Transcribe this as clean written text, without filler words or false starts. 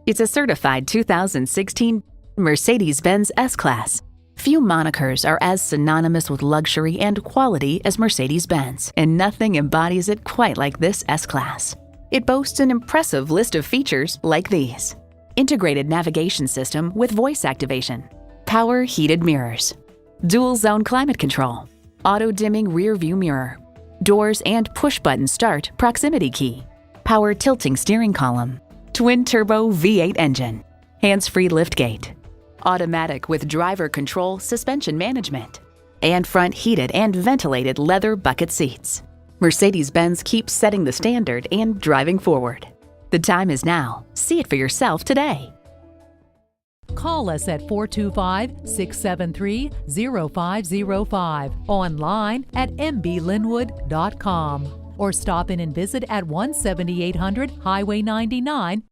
It's a certified 2016 Mercedes-Benz S-Class. Few monikers are as synonymous with luxury and quality as Mercedes-Benz, and nothing embodies it quite like this S-Class. It boasts an impressive list of features like these: integrated navigation system with voice activation, power heated mirrors, dual zone climate control, auto dimming rear view mirror, doors and push button start proximity key, power tilting steering column, twin turbo V8 engine, hands-free liftgate, automatic with driver control suspension management, and front heated and ventilated leather bucket seats. Mercedes-Benz keeps setting the standard and driving forward. The time is now. See it for yourself today. Call us at 425-673-0505, online at mblynnwood.com, or stop in and visit at 17800 Highway 99,